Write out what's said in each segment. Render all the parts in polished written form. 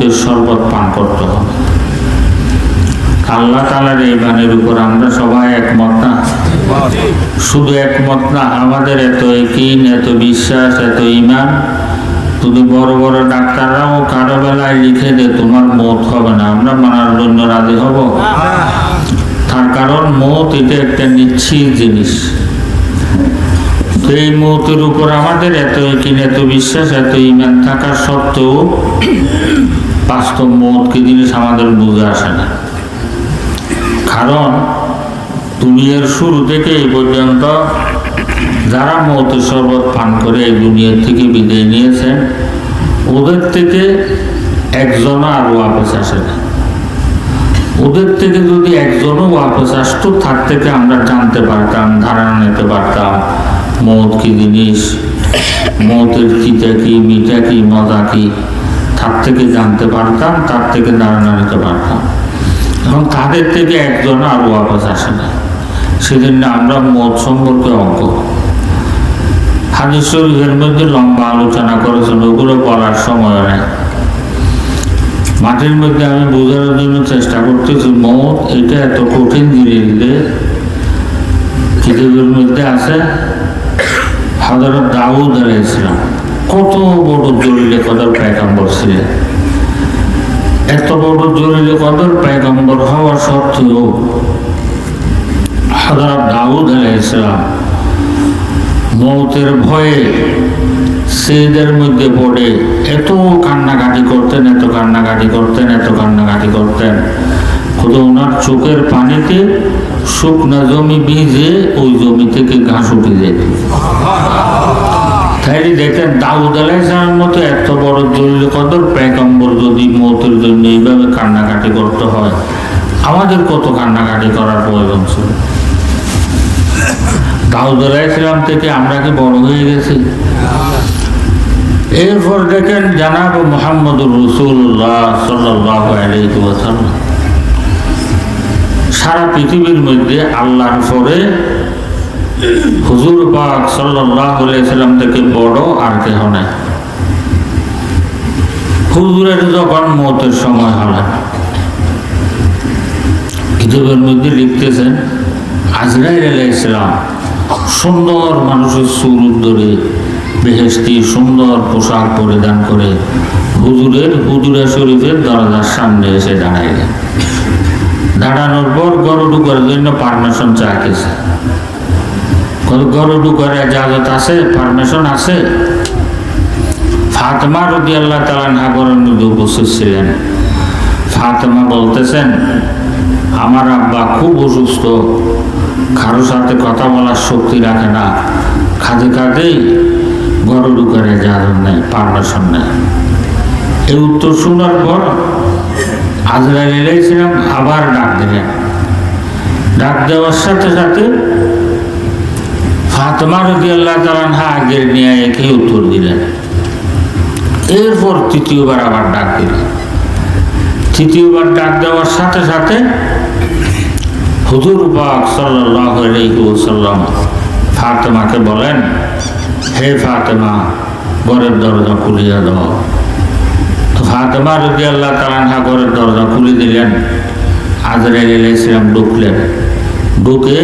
মৌতের শরবত পান করতে হবে। আল্লাহ তাআলার এই বাণীর উপর আমরা সবাই একমত না? শুধু একমত না, আমাদের এত ইয়াকিন, এত বিশ্বাস, এত ঈমান, শুধু বড় বড় ডাক্তাররাও কারো বেলায় লিখে দে তোমার মৌত হবে না, আমরা মানার জন্য রাজি হব? তার কারণ মৌত এটা একটা নিশ্চিত জিনিস। এই মৌতের উপর আমাদের এত ইয়াকিন, এত বিশ্বাস, এত ঈমান থাকা সত্ত্বেও বাস্তব মৌত কি জিনিস আমাদের বুঝে আসে না। কারণ দুনিয়ার শুরু থেকে এই পর্যন্ত যারা মৌতের শরবত পান করে এই দুনিয়ার থেকে বিদায় নিয়েছে, ওদের থেকে একজনও আর ওয়াপস আসে না। ওদের থেকে যদি একজনও ওয়াপস আসতো, তার থেকে আমরা জানতে পারতাম, ধারণা নিতে পারতাম মৌত কি জিনিস, মৌতের চিতা কি, মিটা কি, মজা কি, তার থেকে জানতে পারতাম, তার থেকে ধারণা নিতে পারতাম। এখন তাদের থেকে একজন আর ওয়াপস আসে না, সেজন্য আমরা মৌত সম্পর্কে অজ্ঞ। হাদিস শরীফের মধ্যে লম্বা আলোচনা করেছেন, ওগুলো বলার সময় নেই। মাটির মধ্যে আমি বোঝানোর জন্য চেষ্টা করতেছি, মৌত এটা এত কঠিন জিনিস যে কিতাবের মধ্যে আছে হযরত দাউদ আলাইহিস সালাম কত বড় জলিলে কদর পয়গম্বর ছিলেন। এত বড় জলিলে কদর পয়গম্বর হওয়া সত্ত্বেও হযরত দাউদ আলাইহিস সালাম মৌতের ভয়ে সেজদার মধ্যে পড়ে এত কান্নাকাটি করতেন, এত কান্নাকাটি করতেন, এত কান্নাকাটি করতেন, শুধু ওনার চোখের পানিতে শুকনা জমি ভিজে ওই জমি থেকে ঘাস উঠে যেত। তাই দেখেন দাউদ আলাইহিস সালামের মতো এত বড় জলিল কদর পয়গম্বর যদি মৌতের জন্য এইভাবে কান্নাকাটি করতে হয়, আমাদের কত কান্নাকাটি করার প্রয়োজন ছিল। দাউদ আলাইহিস সালাম থেকে আমরা কি বড় হয়ে গেছি? এরপর দেখেন জনাব মুহাম্মদুর রাসূলুল্লাহ সাল্লাল্লাহু আলাইহি ওয়াসাল্লাম সারা পৃথিবীর মধ্যে আল্লাহর পরে হুজুর পাক সাল্লাল্লাহু আলাইহি ওয়াসাল্লাম থেকে বড় আর কেউ নাই। হুজুরের যখন মওতের সময় হলো, কিতাবের মধ্যে লিখতেছেন আজরাইল আলাইহিস সালাম সুন্দর মানুষের সুরত ধরে বেহেশতি সুন্দর পোশাক পরিধান করে হুজুরে শরীফের দরজার সামনে এসে দাঁড়াইলেন। দাঁড়ানোর পর গরু ঢুকার জন্য পারমিশন চাইতেছে। গরু ঢুকার ইজাজত আছে, পারমিশন আছে? ফাতেমা রাদিয়াল্লাহু তাআলা আনহা ঘরের মধ্যে উপস্থিত ছিলেন। ফাতেমা বলতেছেন আমার আব্বা খুব অসুস্থ, কারোর সাথে কথা বলার শক্তি রাখে না, কাঁদে কাঁদেই গরু ঢুকার ইজাজত নেই, পারমিশন নেই। এই উত্তর শোনার পর আজরাইল আলাইহিস সালাম আবার ডাক দিলেন। ডাক দেওয়ার সাথে সাথে ফাতেমা রাদিয়াল্লাহু তাআলা আনহা আগের নিয়ে একই উত্তর দিলেন। এরপর তৃতীয়বার আবার ডাক দিলেন। তৃতীয়বার ডাক দেওয়ার সাথে সাথে হুজুর পাক সাল্লাল্লাহু আলাইহি ওয়াসাল্লাম ফাতেমাকে বলেন, হে ফাতেমা, ঘরের দরজা খুলিয়া দাও। তো ফাতেমা রাদিয়াল্লাহু তাআলা আনহা ঘরের দরজা খুলে দিলেন। আজরাইল আলাইহিস সালাম ঢুকলেন। ঢুকে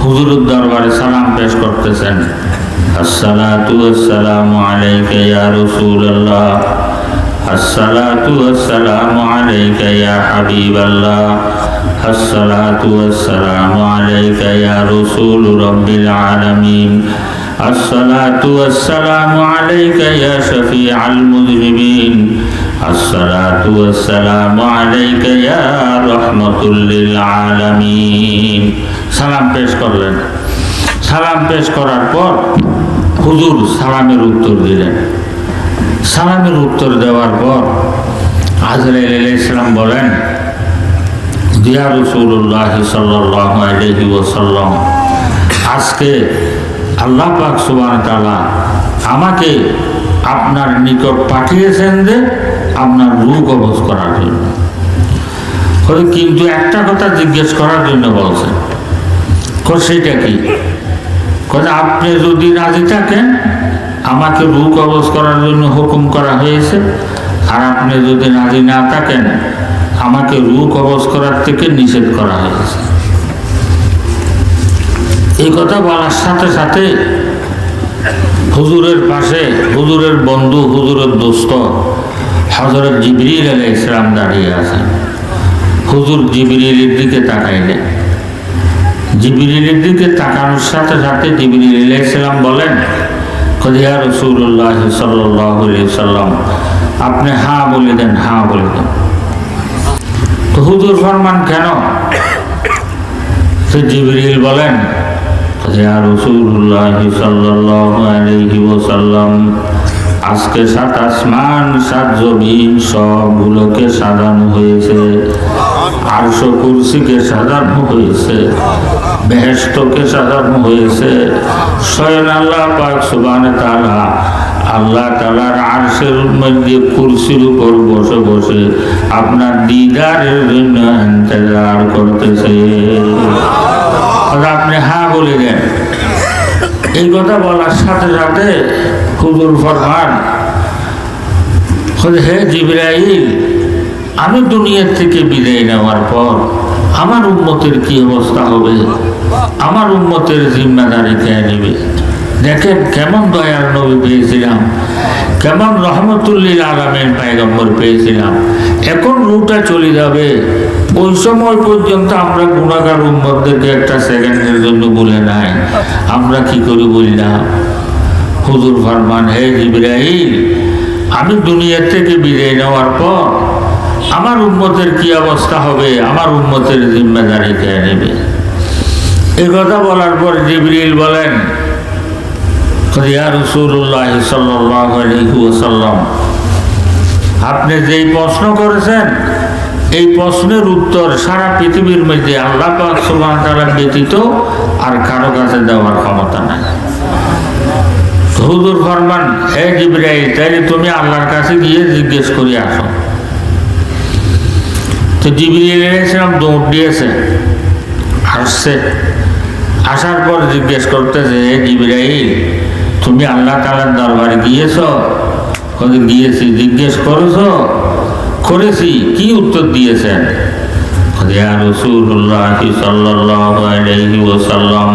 হুজুরের দরবারে সালাম পেশ করতেছেন। আসসালাতু ওয়াসসালামু আলাইকা ইয়া রাসূলুল্লাহ, আসসালাতু ওয়াসসালামু আলাইকা ইয়া হাবিবাল্লাহ, আসসালাতু ওয়াসসালামু আলাইকা ইয়া রাসূল রাব্বিল আলামিন, আসসালাতু ওয়াসসালামু আলাইকা ইয়া শাফিআল মুযনিবিন, আসসালাতু ওয়াসসালামু আলাইকা ইয়া রাহমাতুল লিল আলামিন। সালাম পেশ করলেন। সালাম পেশ করার পর হুজুর সালামের উত্তর দিলেন। সালামের উত্তর দেওয়ার পর আজরাইল আলাইহিস সালাম বলেন, ইয়া রাসূলুল্লাহ সাল্লাল্লাহু আলাইহি ওয়াসাল্লাম, আজকে আল্লাহ পাক সুবহানাহু ওয়া তাআলা আমাকে আপনার নিকট পাঠিয়েছেন যে আপনার রূহ কবজ করার জন্য। কিন্তু একটা কথা জিজ্ঞেস করার জন্য বলছেন। সেটা কি? আপনি যদি রাজি থাকেন, আমাকে রূহ কবজ করার জন্য হুকুম করা হয়েছে, আর আপনি যদি রাজি না থাকেন আমাকে রূহ কবজ করার থেকে নিষেধ করা হয়েছে। এই কথা বলার সাথে সাথে হুজুরের পাশে হুজুরের বন্ধু, হুজুরের দোস্ত হযরত জিবরিল আলাইহিস সালাম দাঁড়িয়ে আছেন। হুজুর জিবরিলের দিকে তাকাইলেন। জিবরিলের দিকে তাকানোর সাথে সাথে জিবরিল আলাইহিস সালাম বলেন, ইয়া রাসূলুল্লাহ সাল্লাল্লাহু আলাইহি ওয়াসাল্লাম, আপনি হ্যাঁ বলে দেন, হ্যাঁ বলে দেন। তো হুজুর ফরমান, কেন? তো জিবরিল বলেন, ইয়া রাসূলুল্লাহ সাল্লাল্লাহু আলাইহি ওয়াসাল্লাম, আজকে 7 আসমান 7 জমিন সবগুলোকে সাজানো হয়েছে, আরশ কুরসিকে সাজানো হয়েছে, বেহেশতকে সাজানো হয়েছে, স্বয়ং আল্লাহ পাক সুবহানাহু তাআলা আল্লাহ তাআলার আরশের মধ্যে কুরসির উপর বসে বসে আপনার দিদারের জন্য ইন্তজার করতেছে। আপনি হ্যাঁ বলে দেন। এই কথা বলার সাথে সাথে হুজুর ফরমান, হে জিবরাইল, আমি দুনিয়া থেকে বিদায় নেওয়ার পর আমার উম্মতের কি অবস্থা হবে? আমার উম্মতের জিম্মাদারি কে নেবে? দেখেন কেমন দয়ার নবী পেয়েছিলাম, কেমন রহমতুল্লিল আলামিন পয়গম্বর পেয়েছিলাম। এখন রুটা চলে যাবে, ওই সময় পর্যন্ত আমরা গুনাহগার উম্মতদেরকে একটা সেকেন্ডের জন্য বলে নাই, আমরা কি করে বলি না? হুজুর ফরমান, হে জিবরাইল, আমি দুনিয়া থেকে বিদায় নেওয়ার পর আমার উম্মতের কি অবস্থা হবে? আমার উম্মতের জিম্মাদারি কে নেবে? এই কথা বলার পর জিবরিল বলেন, ইয়া রাসূলুল্লাহ সাল্লাল্লাহু আলাইহি ওয়াসাল্লাম, আপনি যেই প্রশ্ন করেছেন এই প্রশ্নের উত্তর সারা পৃথিবীর মধ্যে আল্লাহ পাক সুবহানাহু ওয়া তাআলা ব্যতীত আর কারো কাছে দেওয়ার ক্ষমতা নাই। হুজুর ফরমান, হে জিবরাইল, তাইলে তুমি আল্লাহর কাছে গিয়ে জিজ্ঞেস করে আসো। তো জিবরাইল আলাইহিস সালাম দৌড় দিয়েছে, আসছে। আসার পর জিজ্ঞেস করতেছে, হে জিবরাইল, তুমি আল্লাহ তাআলার দরবারে গিয়েছো? গিয়েছি। জিজ্ঞেস করেছো? করেছি। কি উত্তর দিয়েছেন? ইয়া রাসূলুল্লাহ সাল্লাল্লাহু আলাইহি ওয়াসাল্লাম,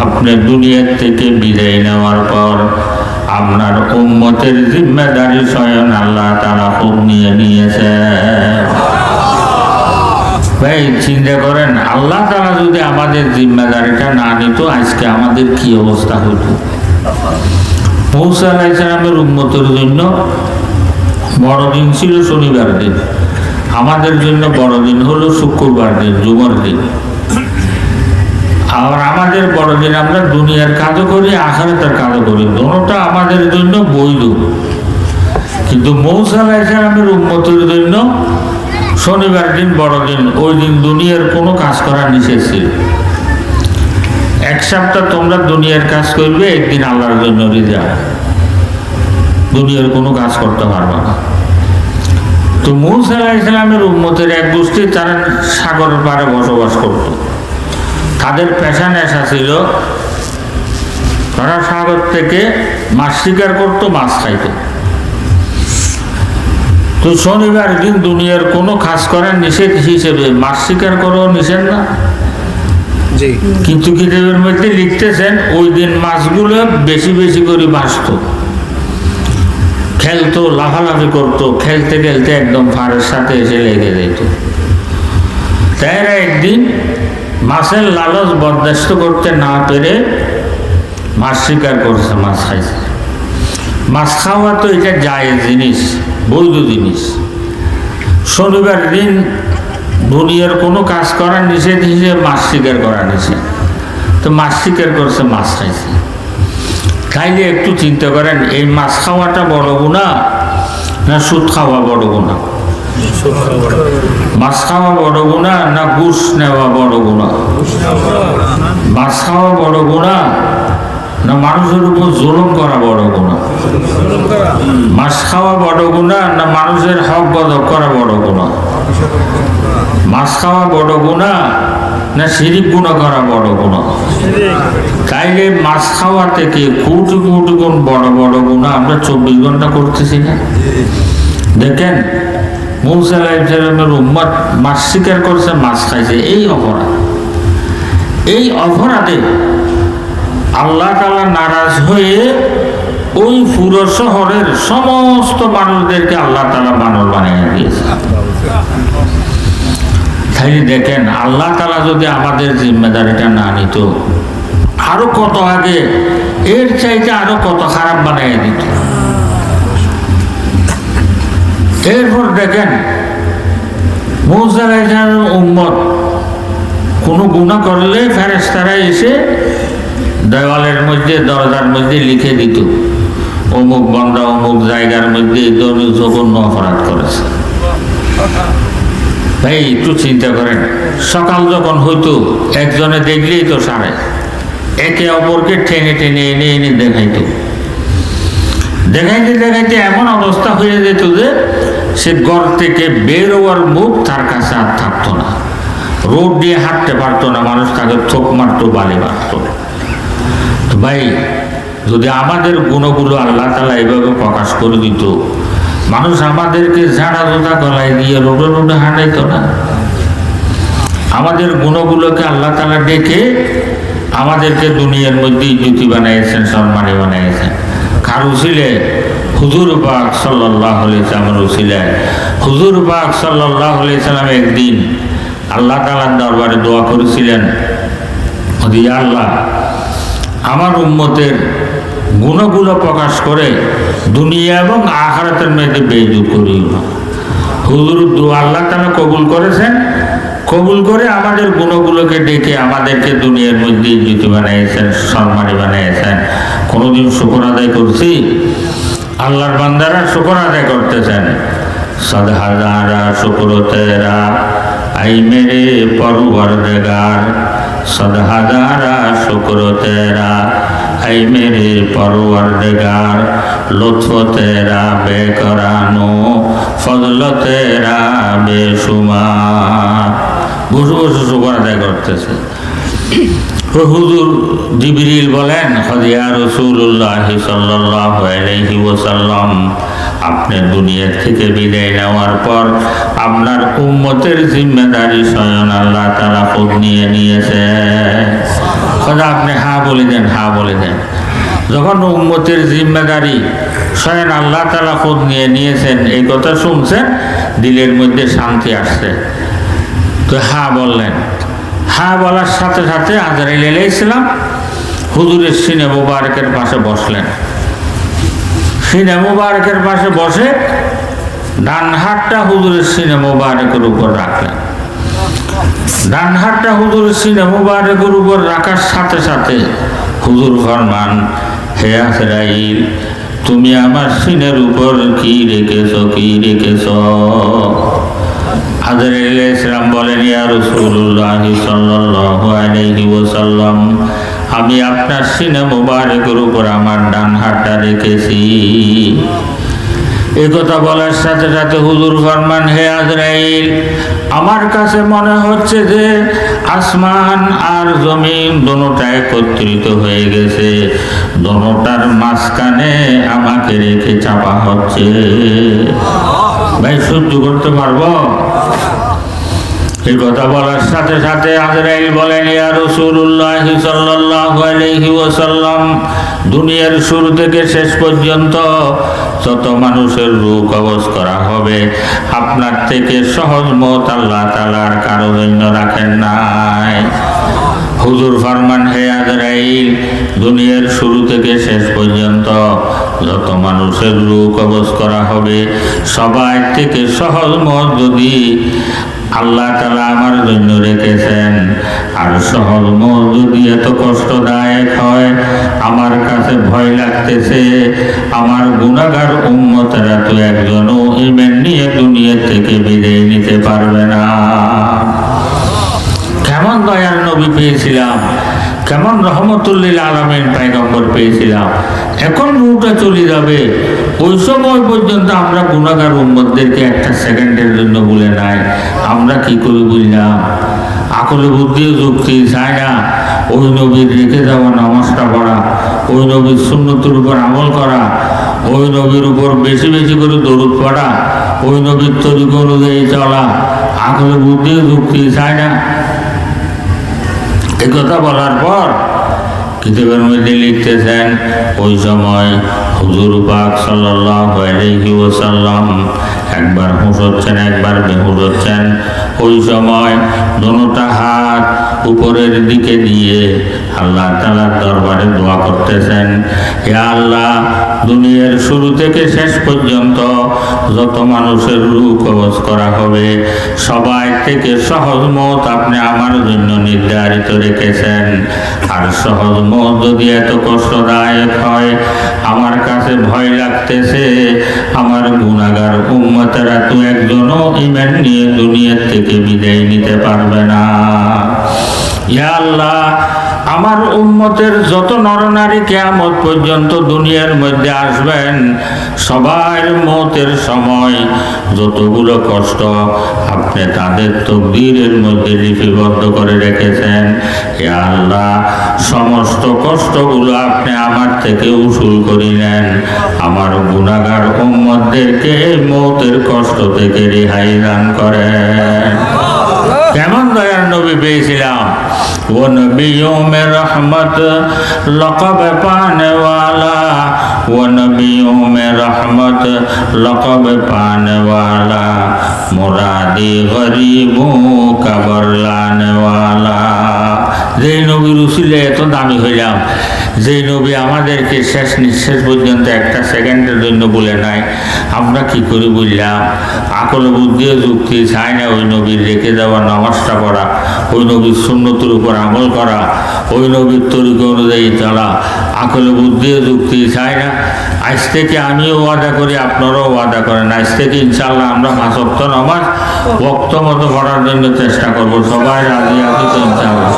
আপনি দুনিয়া থেকে বিদায় নেওয়ার পর আপনার উম্মতের জিম্মাদারি স্বয়ং আল্লাহ তাআলা খুব নিয়ে নিয়েছেন। ভাই চিন্তা করেন, আল্লাহ তাআলা যদি আমাদের জিম্মাদারিটা না নিত, আজকে আমাদের কি অবস্থা হতো? মূসা আলাইহিস সালামের উম্মতের জন্য বড়দিন ছিল শনিবার দিন, আমাদের জন্য বড়দিন হলো শুক্রবার দিন, জুমার দিন। আর আমাদের বড়দিন আমরা দুনিয়ার কাজও করি, আখিরাতের কাজও করি, দুটোটা আমাদের জন্য বৈধ। কিন্তু মূসা আলাইহিস সালামের উম্মতের জন্য শনিবার দিন বড়দিন, ওই দিন দুনিয়ার কোনো কাজ করা নিষেধ ছিল। 1 সপ্তাহ তোমরা দুনিয়ার কাজ করবে, একদিন আল্লাহর জন্য রিজা, দুনিয়ার কোনো কাজ করতে পারবে না। তো মূসা আলাইহিস সালামের উম্মতের এক গোষ্ঠী, তারা সাগরের পাড়ে বসবাস করত। তাদের পেশা নেশা ছিল, তারা সাগর থেকে মাছ শিকার করতো, মাছ খাইত। তো শনিবার দিন দুনিয়ার কোনো কাজ করার নিষেধ হিসেবে মাছ শিকার করাও নিষেধ না। কিন্তু কিতাবের মধ্যে লিখতেছেন, ওই দিন মাছগুলো বেশি বেশি করে বাঁচত, খেলতো, লাফালাফি করতো, খেলতে খেলতে একদম ফাড়ের সাথে এসে লেগে যেত। তাইরা একদিন মাছের লালচ বরদাস্ত করতে না পেরে মাছ শিকার করছে, মাছ খাইছে। মাছ খাওয়া তো এটা জায়েজ জিনিস, বৈধ জিনিস। শনিবার দিন দুনিয়ার কোনো কাজ করার নিষেধ হিসেবে মাছ শিকার করা নিষেধ। তো মাছ শিকার করছে, মাছ খাইছে। খাইলে একটু চিন্তা করেন, এই মাছ খাওয়াটা বড় গুনাহ না সুদ খাওয়া বড় গুনাহ? মাছ খাওয়া বড় গুনাহ না ঘুষ নেওয়া বড় গুনাহ? মাছ খাওয়া বড় গুনাহ না মানুষের উপর জুলুম করা বড় গুনাহ? মাছ খাওয়া বড় গুনাহ না মানুষের হক গজব করা বড় গুনাহ? মাছ খাওয়া বড় গুনাহ না শিরিক গুনাহ করা বড় গুনাহ? তাইলে মাছ খাওয়া থেকে কোটি কোটি গুণ বড় বড় গুনাহ আমরা 24 ঘন্টা করতেছি না? দেখেন মূসা আলাইহিস সালামের উম্মত মাছ শিকার করছে, মাছ খাইছে, এই অপরাধে আল্লাহ তাআলা নারাজ হয়ে ওই পুরো শহরের সমস্ত মানুষদেরকে আল্লাহ তাআলা বানর বানিয়ে দিয়েছে। তাই দেখেন আল্লাহ তাআলা যদি আমাদের জিম্মেদারিটা না নিত, আরো কত আগে এর চাইতে আরো কত খারাপ বানিয়ে দিত। এরপর দেখেন মূসা আলাইহিস সালামের উম্মত কোনো গুনাহ করলে ফেরেশতারা এসে দেওয়ালের মধ্যে দরজার মধ্যে লিখে দিত, অমুক বান্দা অমুক জায়গার মধ্যে এই ধরনের জঘন্য অপরাধ করেছে। ভাই একটু চিন্তা করেন, সকাল যখন হইতো একজনে দেখলেই তো সারে, একে অপরকে টেনে টেনে এনে এনে দেখাইতে দেখাইতে এমন অবস্থা হয়ে যেত যে সে ঘর থেকে বের হওয়ার মুখ তার কাছে আর থাকতো না, রোড দিয়ে হাঁটতে পারতো না, মানুষ তাকে থোক মারতো, বালি মারতো। ভাই যদি আমাদের গুণগুলো আল্লাহ তাআলা এইভাবে প্রকাশ করে দিত, মানুষ আমাদেরকে ঝাড়া জোড়া গলায় দিয়ে রোডে রোডে হাঁটাইতো না। আমাদের গুণগুলোকে আল্লাহ তাআলা ডেকে আমাদেরকে দুনিয়ার মধ্যে ইজ্জতি বানাইছেন, সম্মানী বানাইছেন। কার উসিলায়? হুজুর পাক সাল্লাল্লাহু আলাইহি সাল্লামের উসিলায়। হুজুর পাক সাল্লাল্লাহু আলাইহি সাল্লাম একদিন আল্লাহ তাআলার দরবারে দোয়া করেছিলেন, ইয়া আল্লাহ, আমার উম্মতের গুণগুলো প্রকাশ করে দুনিয়া এবং আখিরাতের মধ্যে বেইজ্জত করিও না। হুজুর দোয়া আল্লাহ তাআলা কবুল করেছেন, কবুল করে আমাদের গুণগুলোকে ডেকে আমাদেরকে দুনিয়ার মধ্যে ইজ্জতি বানাইছেন, সম্মানী বানাইছেন। কোনোদিন শুকর আদায় করছি? আল্লাহর বান্দারা শুকর আদায় করতেছেন। সদ হাজারা শুকর তেরা আই মেরে পরওয়ারদিগার, সদ হাজারা শুকর তেরা আই মেরে পরওয়ারদিগার, লুৎফ তেরা বেকরানো, ফজল তেরা বেশুমার। বসে বসে শুকর আদায় করতেছে। হুজুর জিবরিল বলেন, ইয়া রাসূলুল্লাহ সাল্লাল্লাহু আলাইহি ওয়াসাল্লাম, আপনি দুনিয়া থেকে বিদায় নেওয়ার পর আপনার উম্মতের জিম্মেদারি স্বয়ং আল্লাহ তাআলা খুদ নিয়ে নিয়েছে। খোদা আপনি হ্যাঁ বলে দেন, হ্যাঁ বলে দেন। যখন উম্মতের জিম্মেদারি স্বয়ং আল্লাহ তাআলা খুদ নিয়ে নিয়েছেন, এই কথা শুনছেন, দিলের মধ্যে শান্তি আসছে। তো হ্যাঁ বললেন। হ্যাঁ বলার সাথে সাথে আজরাইল আলাইহিস সালাম হুজুরের সিনে মুবারকের পাশে বসলেন। সিনে মুবারকের পাশে বসে ডান হাতটা হুজুরের সিনে মুবারকের উপর রাখলেন। ডান হাতটা হুজুরের সিনে মুবারকের উপর রাখার সাথে সাথে হুজুর ফরমান, হে আজরাইল, তুমি আমার সিনের উপর কি রেখেছো, কি রেখেছো? আজরাইল আলাইহিস সালাম বলেন, ইয়া রাসূলুল্লাহ সাল্লাল্লাহু আলাইহি ওয়াসাল্লাম, আমি আপনার সিনে মুবারকের উপর আমার ডান হাতটা রেখেছি। এই কথা বলার সাথে সাথে হুজুর ফরমান, হে আজরাইল, আমার কাছে মনে হচ্ছে যে আসমান আর জমিন দোনোটা একত্রিত হয়ে গেছে, দোনোটার মাঝখানে আমাকে রেখে চাপা হচ্ছে। ভাই সহ্য করতে পারবো? এই কথা বলার সাথে সাথে আজরাইল বলেন, ইয়া রাসূলুল্লাহ সাল্লাল্লাহু আলাইহি ওয়াসাল্লাম, দুনিয়ার শুরু থেকে শেষ পর্যন্ত যত মানুষের রূহ কবজ করা হবে, আপনার থেকে সহজ মত আল্লাহ তাআলার কারো জন্য রাখেন নাই। হুজুর ফরমান, হে আজরাইল, দুনিয়ার শুরু থেকে শেষ পর্যন্ত যত মানুষের রূহ কবজ করা হবে, সবাই থেকে সহজ মত যদি আল্লাহ তাআলা আমার জন্য রেখেছেন, আর সহজ মত যদি এত কষ্টদায়ক হয়, আমার কাছে ভয় লাগতেছে আমার গুনাহগার উম্মতেরা তো একজনও ঈমান নিয়ে দুনিয়া থেকে বিদায় নিতে পারবে না। কেমন দয়ার নবী পেয়েছিলাম, কেমন রহমতুল্লিল আলামিন পয়গম্বর পেয়েছিলাম, এখন রূহটা চলে যাবে, ওই সময় পর্যন্ত আমরা গুনাহগার উম্মতদেরকে একটা সেকেন্ডের জন্য বলে নাই। আমরা কি করে বুঝলাম? আকলে বুদ্ধি যুক্তি চায় না। ওই নবীর রেখে যাওয়া নামাজটা পড়া, ওই নবীর সুন্নতের উপর আমল করা, ওই নবীর উপর বেশি বেশি করে দরুদ পড়া, ওই নবীর তরিকা অনুযায়ী চলা আকলে বুদ্ধি যুক্তি চায় না। এই কথা বলার পর কিতাবের মধ্যে লিখতেছেন ওই সময় হুজুর পাক সাল্লাল্লাহু আলাইহি ওয়াসাল্লাম একবার হুঁশ হচ্ছেন, একবার বেহুশ হচ্ছেন। ওই সময় দোনোটা হাত উপরের দিকে দিয়ে আল্লাহ তাআলার দরবারে দোয়া করতেছেন, হে আল্লাহ, দুনিয়ার শুরু থেকে শেষ পর্যন্ত যত মানুষের রূহ কবজ করা হবে সবাই থেকে সহজ মত আপনি আমার জন্য নির্ধারিত রেখেছেন। আর সহজ মত যদি এত কষ্টদায়ক হয়, আমার কাছে ভয় লাগতেছে আমার গুনাহগার উম্মতেরা তো একজনও ঈমান নিয়ে দুনিয়া থেকে বিদায় নিতে পারবে না। ইয়া আল্লাহ, আমার উম্মতের যত নরনারী কিয়ামত পর্যন্ত দুনিয়ার মধ্যে আসবেন সবার মৌতের সময় যতগুলো কষ্ট আপনি তাদের তকদীরের মধ্যে লিপিবদ্ধ করে রেখেছেন, ইয়া আল্লাহ, সমস্ত কষ্টগুলো আপনি আমার থেকে উসুল করে নেন। আমার গুনাহগার উম্মতদেরকে মৌতের কষ্ট থেকে রেহাই দান করেন। কেমন দয়ার নবী পেয়েছিলাম! वो नबियों में रहमत लक़ब पाने वाला, वो नबियों में रहमत लक़ब पाने वाला, मुरादी गरीबों का बरलाने वाला। যেই নবীর উসিলে এত দামি হইলাম, যেই নবী আমাদেরকে শেষ নিঃশ্বাস পর্যন্ত একটা সেকেন্ডের জন্য বলে নাই, আমরা কি করে বললাম? আকল বুদ্ধি যুক্তি চাই না ওই নবীর রেখে যাওয়া নামাজটা পড়া, ওই নবীর সুন্নতের উপর আমল করা, ওই নবীর তরিকা অনুযায়ী চলা, আকল বুদ্ধি যুক্তি চাই না। আজ থেকে আমিও ওয়াদা করি, আপনারাও ওয়াদা করেন, আজ থেকে ইনশাআল্লাহ আমরা 5 ওয়াক্ত নামাজ ওয়াক্ত মতো পড়ার জন্য চেষ্টা করবো। সবাই রাজি আছি তো ইনশাআল্লাহ?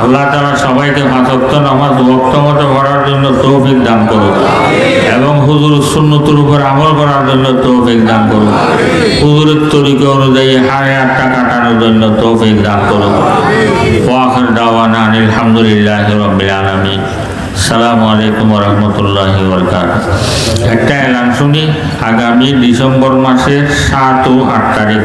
আল্লাহ তাআলা সবাইকে 5 ওয়াক্ত নামাজ ওয়াক্ত মতো পড়ার জন্য তৌফিক দান করুন এবং হুজুরের সুন্নতের উপর আমল করার জন্য তৌফিক দান করুন, হুজুরের তরিকা অনুযায়ী হায়াতটা কাটানোর জন্য তৌফিক দান করুন। ওয়া আখির দাওয়ানা আলহামদুলিল্লাহি রাব্বিল আলামিন। আসসালামু আলাইকুম ওয়া রাহমাতুল্লাহি ওয়া বারাকাতুহু। একটা এলান শুনি, আগামী ডিসেম্বর মাসের 7 ও 8 তারিখ